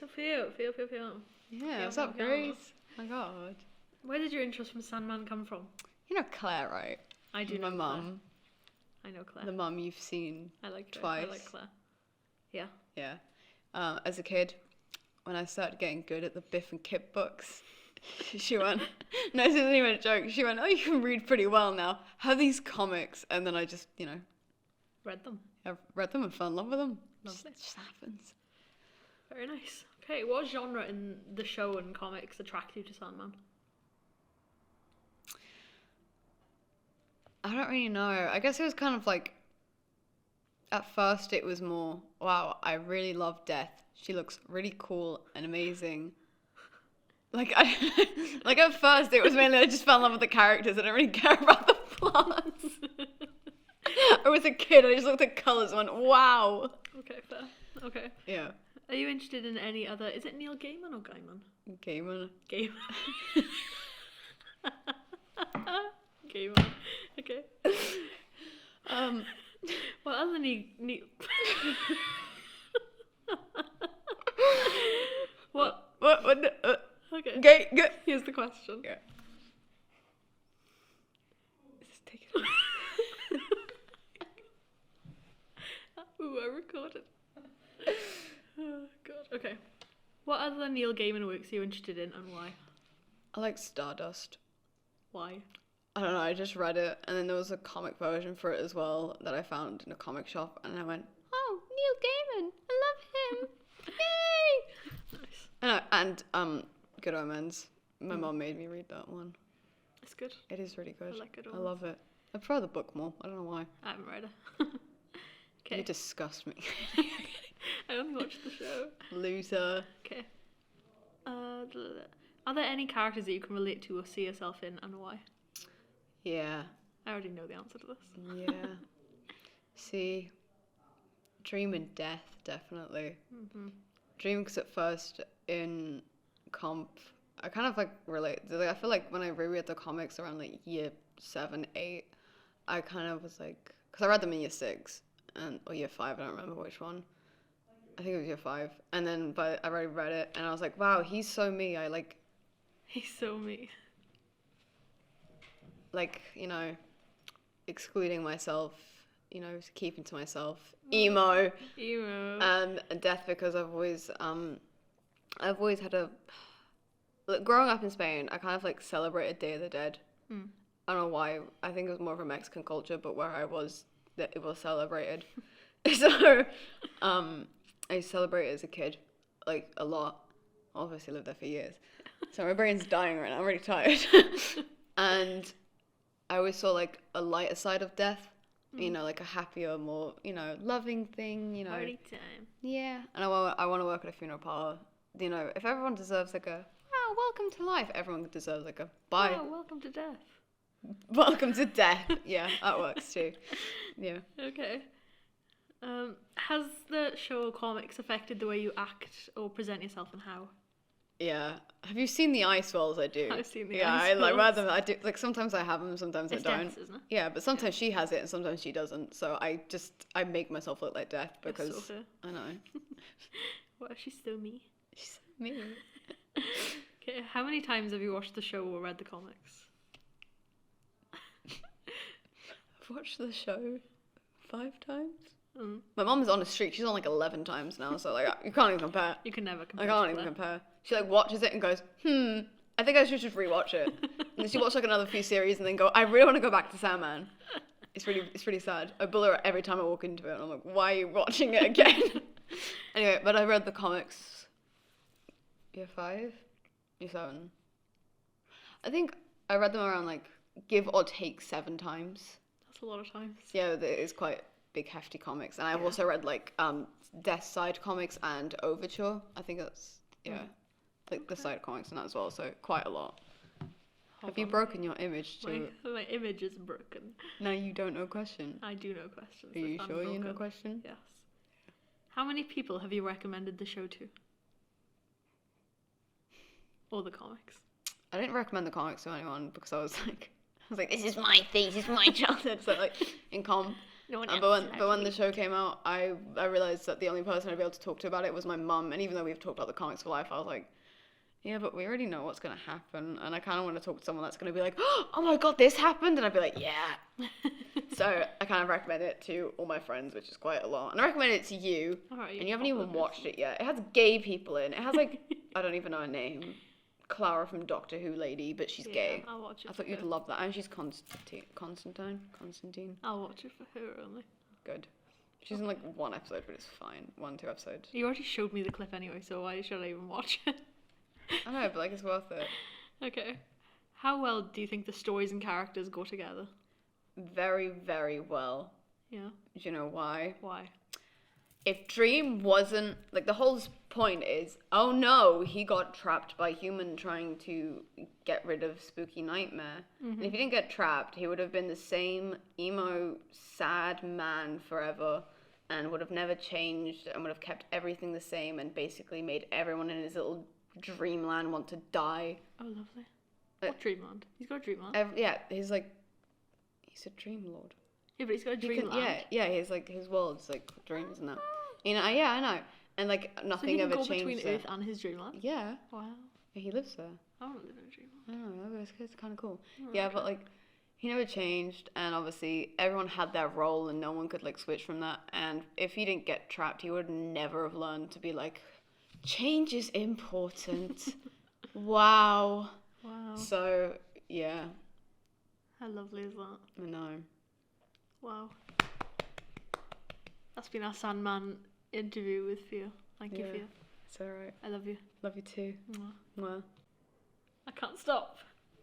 So feel. Yeah, what's up, Grace? Oh my god. Where did your interest from Sandman come from? You know Claire, right? I do My know mum. Claire. I know Claire. The mum you've seen I like her. twice. I like Claire. Yeah. Yeah. As a kid, when I started getting good at the Biff and Kip books, she went, no, this isn't even a joke. She went, oh, you can read pretty well now. Have these comics. And then I just, Read them. I've read them and fell in love with them. Lovely. It just happens. Very nice. Okay, what genre in the show and comics attract you to Sandman? I don't really know. I guess it was kind of like, at first it was more, wow, I really love Death. She looks really cool and amazing. Like at first it was mainly I just fell in love with the characters. I didn't really care about the plots. I was a kid. I just looked at colours and went, wow. Okay, fair. Okay. Yeah. Are you interested in any other? Is it Neil Gaiman or Gaiman? Gaiman. Gaiman. Okay. What other Neil? What? Okay. Here's the question. Yeah. Just take it. Ooh, I recorded. Oh, God. Okay. What other Neil Gaiman works are you interested in and why? I like Stardust. Why? I don't know, I just read it, and then there was a comic version for it as well that I found in a comic shop, and I went, oh, Neil Gaiman, I love him, yay! Nice. And Good Omens. My mum made me read that one. It's good. It is really good. I like Good I Omens. love it. I prefer the book more. I don't know why. I haven't read it. Okay. You disgust me. I only watched the show. Loser. Okay. Are there any characters that you can relate to or see yourself in, and why? Yeah. I already know the answer to this. Yeah. See, Dream and Death, definitely. Mm-hmm. Dream, because at first in comp, I kind of like relate. Like, I feel like when I reread the comics around like year 7, 8, I kind of was like, because I read them in year 6 or year 5, I don't remember which one. I think it was year 5. And then, but I already read it, and I was like, wow, he's so me. He's so me. Excluding myself, keeping to myself. Emo. And Death, because I've always had growing up in Spain, I kind of like celebrated Day of the Dead. I don't know why. I think it was more of a Mexican culture, but where I was, that it was celebrated. So, I celebrated as a kid, like a lot. Obviously lived there for years. So my brain's dying right now. I'm really tired. And I always saw like a lighter side of death, like a happier, more, loving thing, Party time. Yeah. And I want to work at a funeral parlor. If everyone deserves like a, oh, welcome to life, everyone deserves like a bye. Oh, welcome to death. Welcome to death. Yeah, that works too. Yeah. Okay. Has the show or comics affected the way you act or present yourself, and how? Yeah. Have you seen the ice wells? I do. I've seen the yeah, ice I like wells. them. I do. Like sometimes I have them, sometimes It's I don't. Death's, isn't it? Yeah, but sometimes she has it and sometimes she doesn't. So I make myself look like Death because That's so fair. I know. What if she's still me? She's me. Okay, how many times have you watched the show or read the comics? I've watched the show 5 times. Mm. My mum's on a streak. She's on like 11 times now. So like you can't even compare. You can never compare. I can't even compare. She like watches it and goes, I think I should just rewatch it. And then she watched like another few series and then go, I really want to go back to Sandman. It's really sad. I bully her every time I walk into it and I'm like, why are you watching it again? Anyway, but I read the comics year 5, year 7. I think I read them around like give or take 7 times. That's a lot of times. Yeah, it is quite big hefty comics. And I've also read like Death Side comics and Overture. I think that's like the side comics and that as well, so quite a lot. Have you broken your image too? My image is broken. No, you don't know question. I do know questions. Are you sure you know question? Yes. How many people have you recommended the show to? Or the comics? I didn't recommend the comics to anyone because I was like, this is my thing, this is my childhood. So like in comp, No one but when the show came out, I realized that the only person I'd be able to talk to about it was my mum. And even though we've talked about the comics for life, I was like, yeah, but we already know what's gonna happen, and I kind of want to talk to someone that's gonna be like, oh my god, this happened, and I'd be like, yeah. So I kind of recommend it to all my friends, which is quite a lot, and I recommend it to you. Alright, And you haven't even watched it yet. It has gay people in. It has like I don't even know her name, Clara from Doctor Who lady, but she's gay. I'll watch it. I thought you'd love that, and she's Constantine. I'll watch it for her only. Good. She's in like one episode, but it's fine. 2 episodes. You already showed me the clip anyway, so why should I even watch it? I know, but like it's worth it. Okay. How well do you think the stories and characters go together? Very, very well. Yeah. Do you know why? Why? If Dream wasn't like the whole point is, oh no, he got trapped by human trying to get rid of Spooky Nightmare. And if he didn't get trapped, he would have been the same emo, sad man forever, and would have never changed, and would have kept everything the same, and basically made everyone in his little dreamland want to die. Oh, lovely. What dreamland? He's got a dreamland. He's a dream lord. Yeah, but he's got a dreamland. He's like his world's like dreams and that. You know, yeah, I know. And like nothing so ever go changed. Between Earth and his dreamland. Yeah. Wow. Yeah, he lives there. I want to live in a dreamland. I don't know. It's kind of cool. Oh, yeah, okay. but like he never changed, and obviously everyone had their role, and no one could like switch from that. And if he didn't get trapped, he would never have learned to be like, change is important. Wow. So yeah. How lovely is that? I know. Wow. That's been our Sandman interview with Fia. Thank you, Fia. It's alright. I love you. Love you too. Mwah. Mwah. I can't stop.